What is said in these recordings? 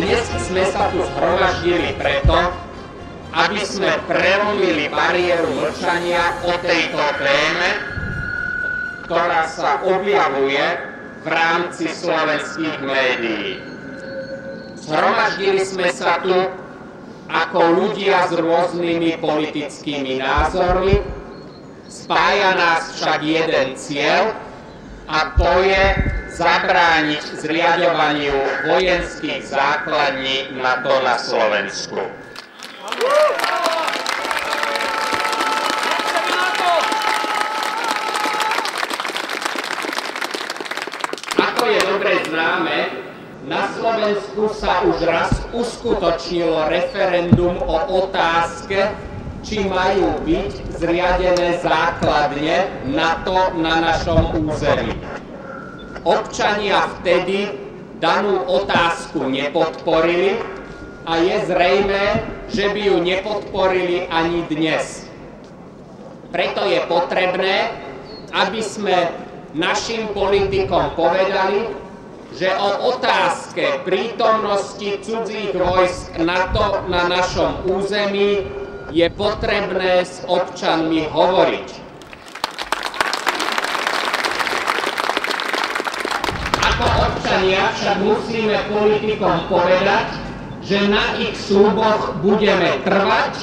dnes sme sa tu zhromaždili preto, aby sme prelomili bariéru mlčania o tejto téme, ktorá sa objavuje v rámci slovenských médií. Zhromaždili sme sa tu ako ľudia s rôznymi politickými názormi, spája nás však jeden cieľ, a to je zabrániť zriaďovaniu vojenských základní NATO na Slovensku. Ako je dobre známe, na Slovensku sa už raz uskutočnilo referendum o otázke, či majú byť zriadené základne NATO na našom území. Občania vtedy danú otázku nepodporili a je zrejmé, že by ju nepodporili ani dnes. Preto je potrebné, aby sme našim politikom povedali, že o otázke prítomnosti cudzích vojsk NATO na našom území je potrebné s občanmi hovoriť. Ako občania však musíme politikom povedať, že na ich sľuboch budeme trvať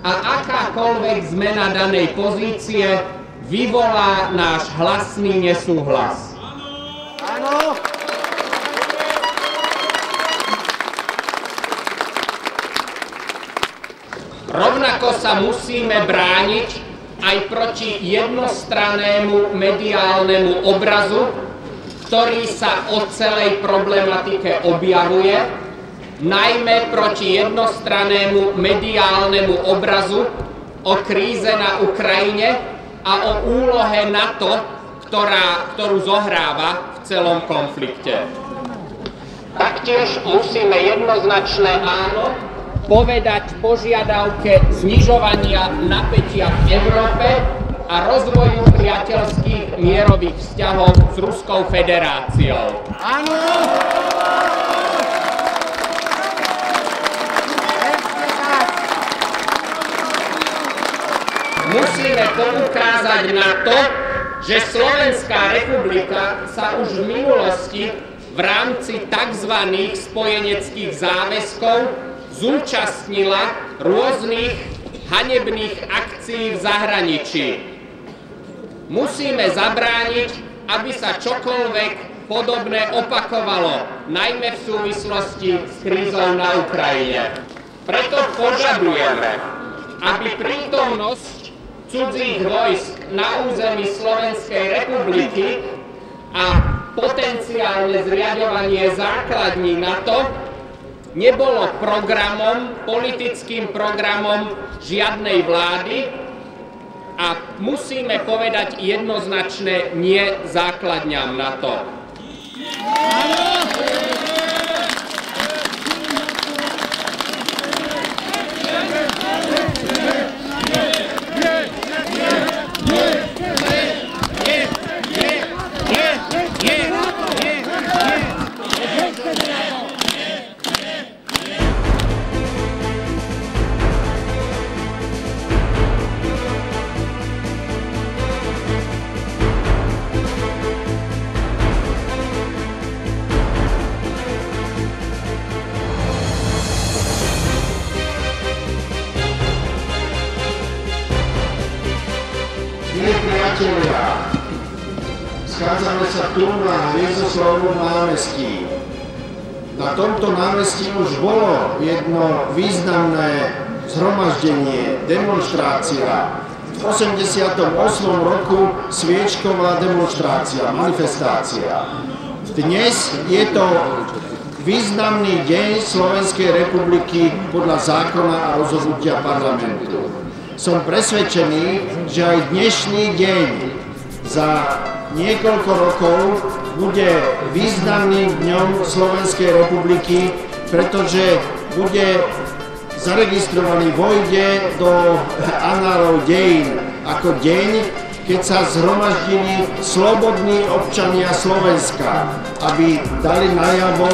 a akákoľvek zmena danej pozície vyvolá náš hlasný nesúhlas. Áno. Rovnako sa musíme brániť aj proti jednostrannému mediálnemu obrazu, ktorý sa o celej problematike objavuje, najmä proti jednostrannému mediálnemu obrazu o kríze na Ukrajine a o úlohe NATO, ktorú zohráva v celom konflikte. Taktiež musíme jednoznačné áno povedať požiadavke znižovania napätia v Európe a rozvoju priateľských mierových vzťahov s Ruskou federáciou. Áno! Musíme poukázať na to, že Slovenská republika sa už v minulosti v rámci tzv. Spojeneckých záväzkov zúčastnila rôznych hanebných akcií v zahraničí. Musíme zabrániť, aby sa čokoľvek podobné opakovalo, najmä v súvislosti s krízou na Ukrajine. Preto požadujeme, aby prítomnosť cudzích vojsk na území Slovenskej republiky a potenciálne zriaďovanie základní NATO nebolo politickým programom žiadnej vlády a musíme povedať jednoznačné nie základňam NATO. Priatelia, schádzame sa tu na Hviezdoslavnom námestí. Na tomto námestí už bolo jedno významné zhromaždenie, demonštrácia. V 88. roku sviečková demonštrácia, manifestácia. Dnes je to významný deň Slovenskej republiky podľa zákona a rozhodnutia parlamentu. Som presvedčený, že aj dnešný deň za niekoľko rokov bude významným dňom Slovenskej republiky, pretože bude zaregistrovaný, vojde do análov dejín ako deň, keď sa zhromaždili slobodní občania Slovenska, aby dali najavo,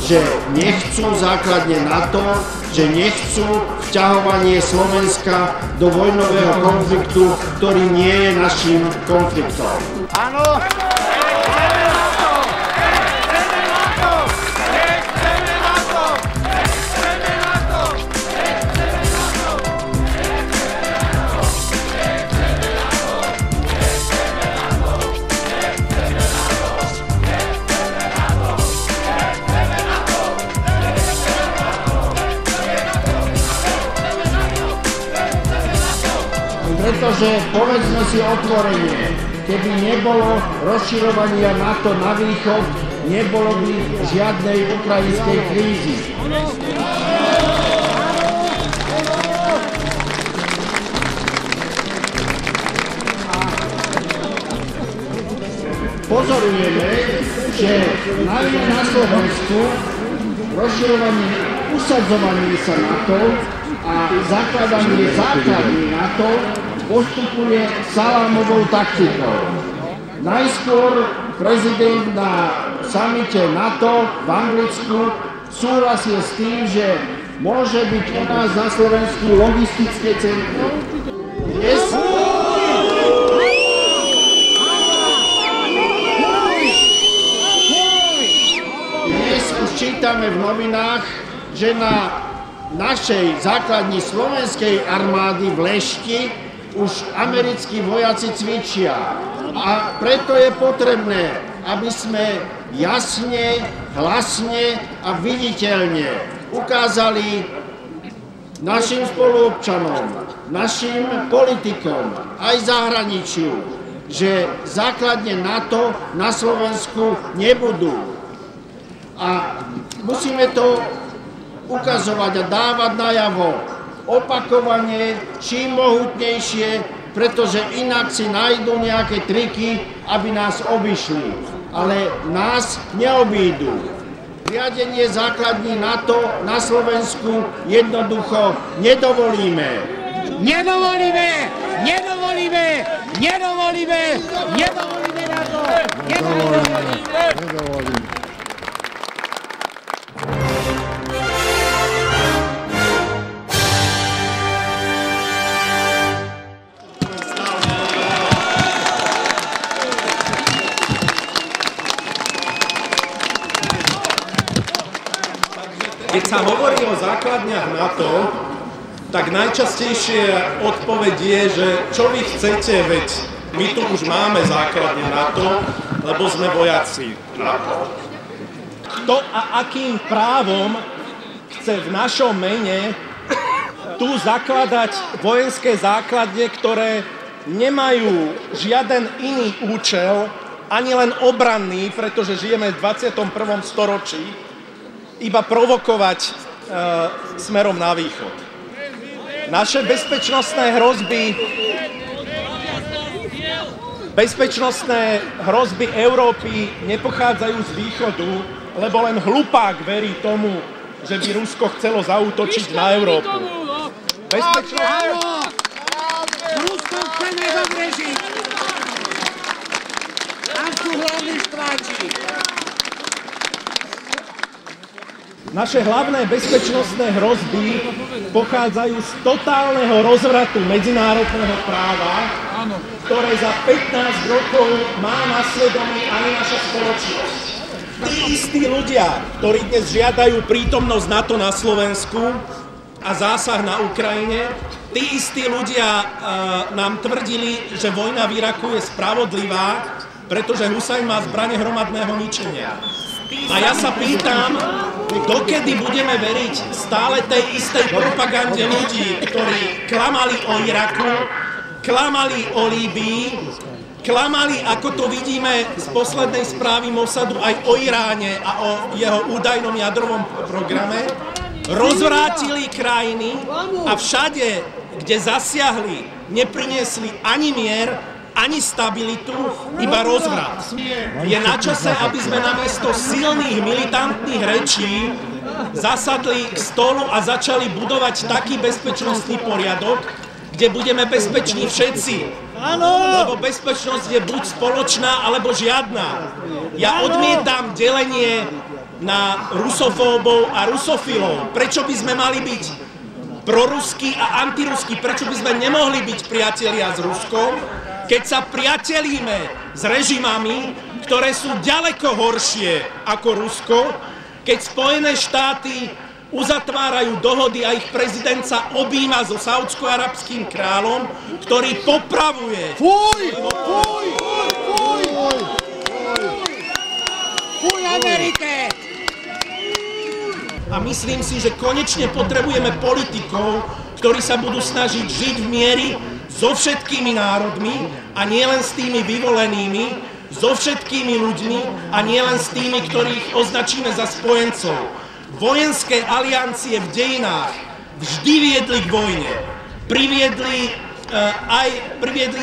že nechcú základne NATO, že nechcú vťahovanie Slovenska do vojnového konfliktu, ktorý nie je naším konfliktom. Áno! Pretože povedzme si otvorene, keby nebolo rozširovania NATO na východ, nebolo by žiadnej ukrajinskej krízy. Pozorujeme, že najmä na Slovensku rozširovanie, usadzovanie sa NATO a zakladanie základní NATO postupuje salámovou taktikou. Najskôr prezident na samite NATO v Anglicku súhlasil s tým, že môže byť u nás na Slovensku logistické centrum. Dnes už čítame v novinách, že na našej základni slovenskej armády v Lešti už americkí vojaci cvičia. A preto je potrebné, aby sme jasne, hlasne a viditeľne ukázali našim spoluobčanom, našim politikom, aj zahraničiu, že základne NATO na Slovensku nebudú. A musíme to ukazovať a dávať najavo opakovane, čím mohutnejšie, pretože inak si nájdú nejaké triky, aby nás obišli. Ale nás neobídu. Riadenie základní NATO na Slovensku jednoducho nedovolíme. Nedovolíme! Nedovolíme! Nedovolíme! Nedovolíme NATO! Nedovolíme! Keď sa hovorí o základniach NATO, tak najčastejšie odpoveď je, že čo vy chcete, veď my tu už máme základne NATO, lebo sme vojaci NATO. Kto a akým právom chce v našom mene tu zakladať vojenské základne, ktoré nemajú žiaden iný účel, ani len obranný, pretože žijeme v 21. storočí, iba provokovať smerom na východ. Naše bezpečnostné hrozby Európy nepochádzajú z východu, lebo len hlupák verí tomu, že by Rusko chcelo zaútočiť na Európu. Rusko chceme zavrežiť! Tam sú hlavní štváči! Naše hlavné bezpečnostné hrozby pochádzajú z totálneho rozvratu medzinárodného práva, ktoré za 15 rokov má na svedomí aj naša spoločnosť. Tí istí ľudia, ktorí dnes žiadajú prítomnosť NATO na Slovensku a zásah na Ukrajine, tí istí ľudia nám tvrdili, že vojna v Iraku je spravodlivá, pretože Husajn má zbrane hromadného ničenia. A ja sa pýtam, dokedy budeme veriť stále tej istej propagande ľudí, ktorí klamali o Iraku, klamali o Líbii, klamali, ako to vidíme z poslednej správy Mossadu, aj o Iráne a o jeho údajnom jadrovom programe, rozvrátili krajiny a všade, kde zasiahli, nepriniesli ani mier, ani stabilitu, iba rozvrat. Je na čase, aby sme namiesto silných militantných rečí zasadli k stolu a začali budovať taký bezpečnostný poriadok, kde budeme bezpeční všetci. Lebo bezpečnosť je buď spoločná, alebo žiadna. Ja odmietam delenie na rusofóbov a rusofilov. Prečo by sme mali byť proruskí a antiruskí? Prečo by sme nemohli byť priatelia s Ruskom, keď sa priatelíme s režimami, ktoré sú ďaleko horšie ako Rusko, keď Spojené štáty uzatvárajú dohody a ich prezident sa objíma so saúdsko-arabským kráľom, ktorý popravuje. Fuj Amerike! A myslím si, že konečne potrebujeme politikov, ktorí sa budú snažiť žiť v miery so všetkými národmi a nielen s tými vyvolenými, so všetkými ľuďmi a nielen s tými, ktorých označíme za spojencov. Vojenské aliancie v dejinách vždy viedli k vojne. Priviedli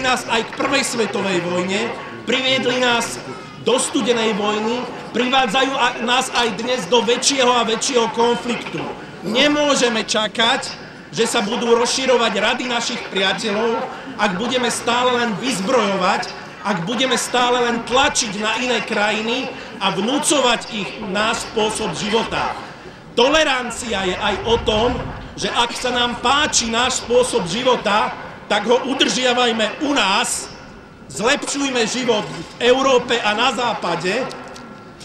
nás aj k prvej svetovej vojne, priviedli nás do studenej vojny, privádzajú nás aj dnes do väčšieho a väčšieho konfliktu. Nemôžeme čakať, že sa budú rozširovať rady našich priateľov, ak budeme stále len vyzbrojovať, ak budeme stále len tlačiť na iné krajiny a vnúcovať ich náš spôsob života. Tolerancia je aj o tom, že ak sa nám páči náš spôsob života, tak ho udržiavajme u nás, zlepšujme život v Európe a na západe,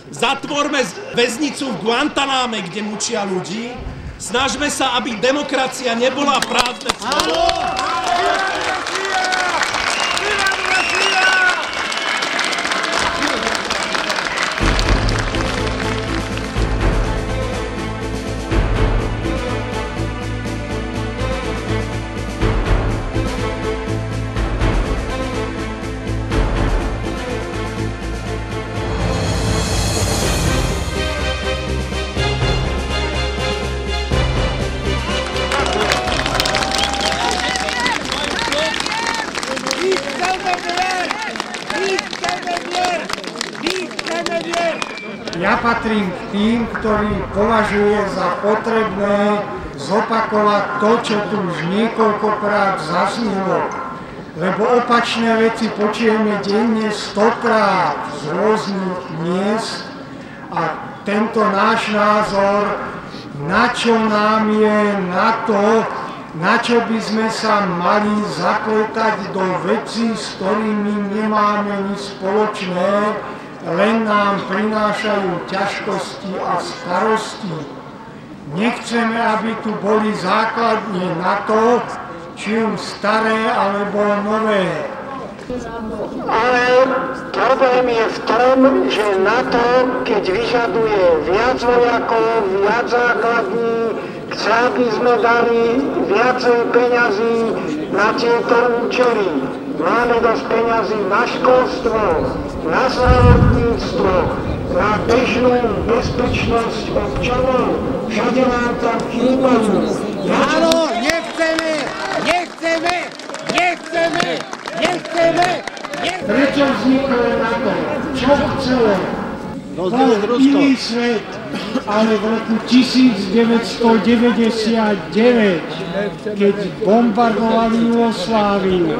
zatvorme väznicu v Guantaname, kde mučia ľudí, snažme sa, aby demokracia nebola prázdne slovo. Ja patrím k tým, ktorí považuje za potrebné zopakovať to, čo tu už niekoľkokrát zaznelo. Lebo opačné veci počujeme denne 100-krát z rôznych miest a tento náš názor, na čo nám je na to, na čo by sme sa mali zapletať do vecí, s ktorými nemáme nič spoločné, len nám prinášajú ťažkosti a starosti. Nechceme, aby tu boli základne na to, či už staré alebo nové. Ale problém je v tom, že NATO, keď vyžaduje viac vojakov, viac základní, chce, aby sme dali viacej peňazí na tieto účely. Máme dosť peňazí na školstvo, na zdravotníctvo, na bežnú bezpečnosť občanov. Všade nám tam chýbajú. Áno, nechceme! Prečo vzniklo NATO? Čo chcelo? Iný svet, ale v roku 1999, keď bombardovali Jugosláviu,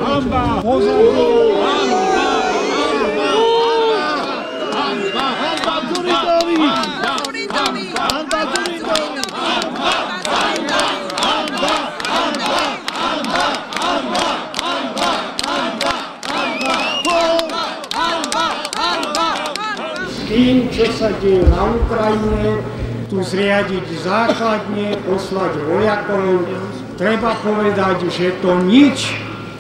tým, čo sa deje na Ukrajine, tu zriadiť základne, poslať vojakov, treba povedať, že to nič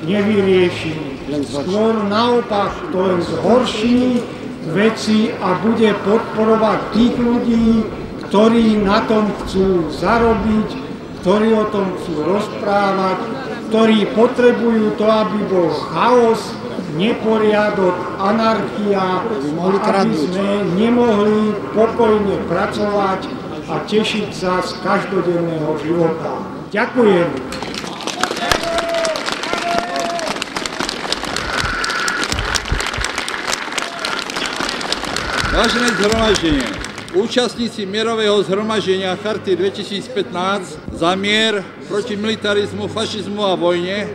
nevyrieši. Skôr naopak to len zhorší veci a bude podporovať tých ľudí, ktorí na tom chcú zarobiť, ktorí o tom chcú rozprávať, ktorí potrebujú to, aby bol chaos, neporiadok, anarchia, aby sme nemohli pokojne pracovať a tešiť sa z každodenného života. Ďakujem. Vážené zhromaždenie, účastníci mierového zhromaždenia Charty 2015 za mier proti militarizmu, fašizmu a vojne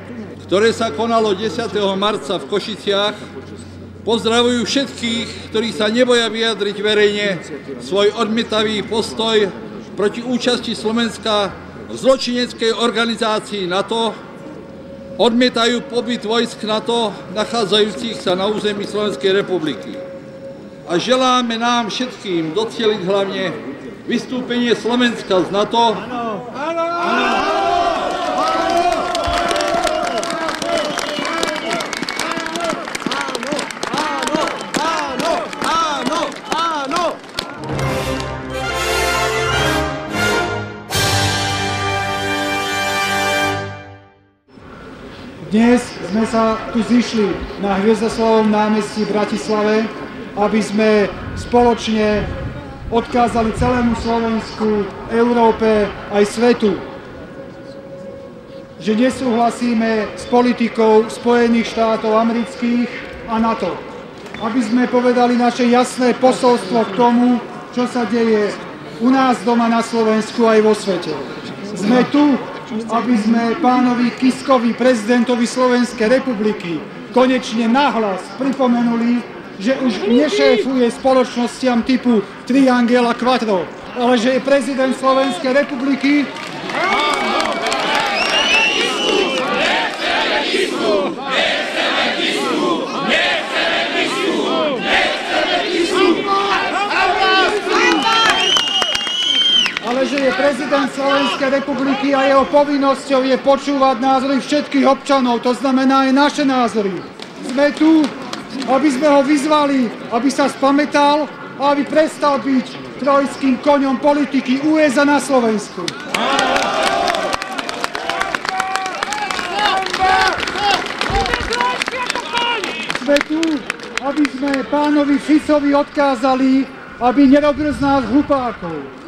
ktoré sa konalo 10. marca v Košiciach, pozdravujú všetkých, ktorí sa neboja vyjadriť verejne svoj odmietavý postoj proti účasti Slovenska v zločineckej organizácii NATO, odmietajú pobyt vojsk NATO nachádzajúcich sa na území Slovenskej republiky. A želáme nám všetkým docieliť hlavne vystúpenie Slovenska z NATO. Dnes sme sa tu zišli na Hviezdoslavovom námestí v Bratislave, aby sme spoločne odkázali celému Slovensku, Európe aj svetu, že nesúhlasíme s politikou Spojených štátov amerických a NATO. Aby sme povedali naše jasné posolstvo k tomu, čo sa deje u nás doma na Slovensku aj vo svete. Sme tu, aby sme pánovi Kiskovi, prezidentovi Slovenskej republiky, konečne nahlas pripomenuli, že už nešéfuje spoločnostiam typu Triangel a Quattro, ale že je prezident Slovenskej republiky. Ale že je prezident Slovenskej republiky a jeho povinnosťou je počúvať názory všetkých občanov, to znamená aj naše názory. Sme tu, aby sme ho vyzvali, aby sa spamätal a aby prestal byť trojským koňom politiky USA na Slovensku. Sme tu, aby sme pánovi Ficovi odkázali, aby nerobil z nás hlupákov.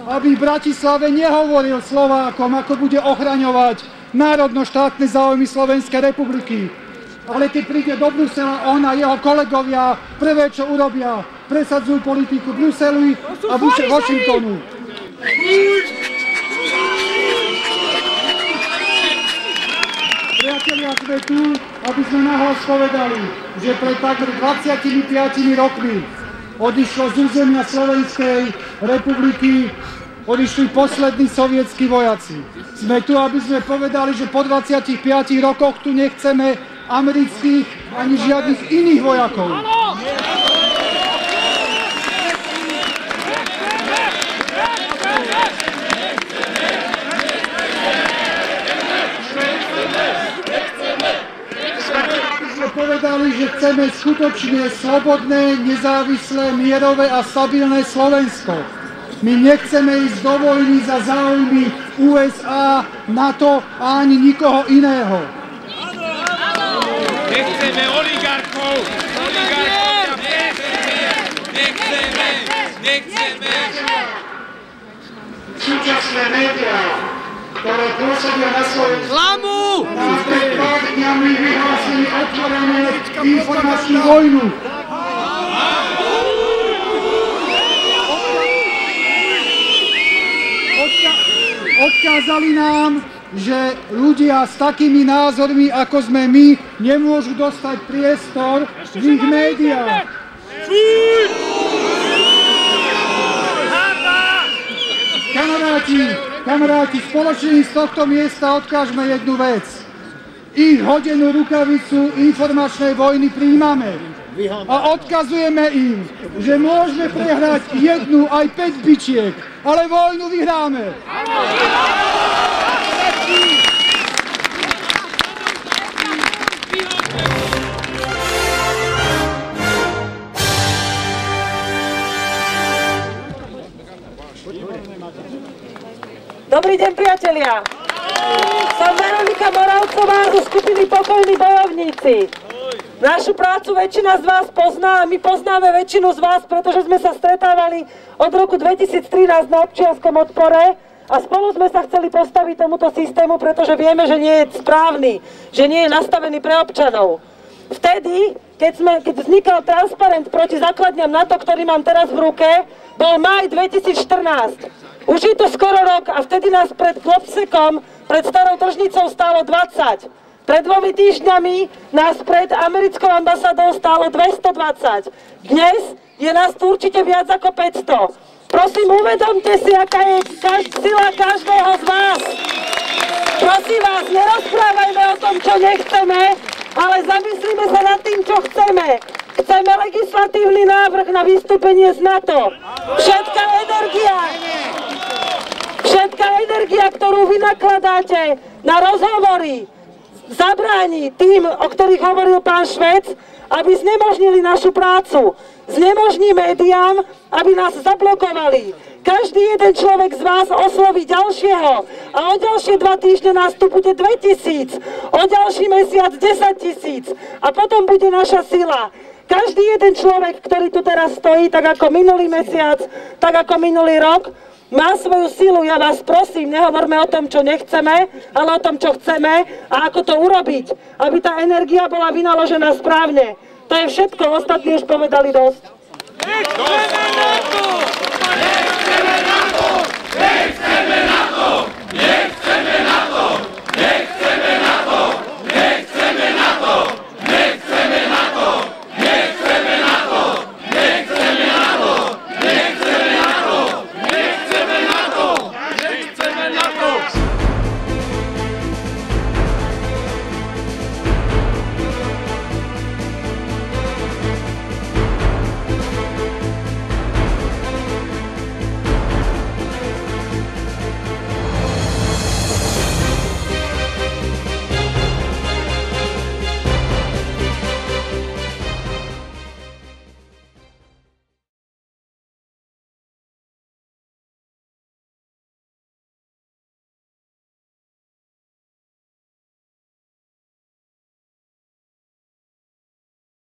Aby v Bratislave nehovoril Slovákom, ako bude ochraňovať národno-štátne záujmy Slovenskej republiky. Ale keď príde do Brusela, on a jeho kolegovia prvé, čo urobia, presadzujú politiku Bruselu a Washingtonu. Priatelia, sme tu, aby sme nahlas povedali, že pred takmer 25 rokmi odišlo z územia Slovenskej republiky, odišli poslední sovietskí vojaci. Sme tu, aby sme povedali, že po 25 rokoch tu nechceme amerických ani žiadnych iných vojakov. Sme povedali, že chceme skutočne slobodné, nezávislé, mierové a stabilné Slovensko. My nechceme ísť do vojny za záujmy USA, NATO a ani nikoho iného. Nechceme oligarchov! Nechceme! Súčasné médiá, ktoré pôsobia na Slovensku, nás pred pár dňami vyhlásili otvorene informačnú vojnu. Odkázali nám, že ľudia s takými názormi, ako sme my, nemôžu dostať priestor v ich médiách. Kamaráti, spoločne z tohto miesta odkážme jednu vec. Ich hodenú rukavicu informačnej vojny prijímame. A odkazujeme im, že môžeme prehrať jednu aj 5 bičiek, ale vojnu vyhráme. Dobrý deň, priatelia! Som Veronika Moravcová zo skupiny Pokojní bojovníci. Našu prácu väčšina z vás pozná a my poznáme väčšinu z vás, pretože sme sa stretávali od roku 2013 na občianskom odpore a spolu sme sa chceli postaviť tomuto systému, pretože vieme, že nie je správny, že nie je nastavený pre občanov. Vtedy, keď vznikal transparent proti základniam NATO, ktorý mám teraz v ruke, bol máj 2014. Už je to skoro rok a vtedy nás pred Klopsekom, pred starou tržnicou stálo 20. Pred 2 týždňami nás pred americkou ambasádou stálo 220. Dnes je nás tu určite viac ako 500. Prosím, uvedomte si, aká je sila každého z vás. Prosím vás, nerozprávajme o tom, čo nechceme, ale zamyslíme sa nad tým, čo chceme. Chceme legislatívny návrh na vystúpenie z NATO. Všetká energia, ktorú vy nakladáte na rozhovory, zabráni tým, o ktorých hovoril pán Švec, aby znemožnili našu prácu. Znemožní médiám, aby nás zablokovali. Každý jeden človek z vás osloví ďalšieho a o ďalšie 2 týždne nás tu bude 2000, o ďalší mesiac 10 000 a potom bude naša sila. Každý jeden človek, ktorý tu teraz stojí, tak ako minulý mesiac, tak ako minulý rok, má svoju silu. Ja vás prosím, nehovorme o tom, čo nechceme, ale o tom, čo chceme a ako to urobiť, aby tá energia bola vynaložená správne. To je všetko, ostatní už povedali dosť.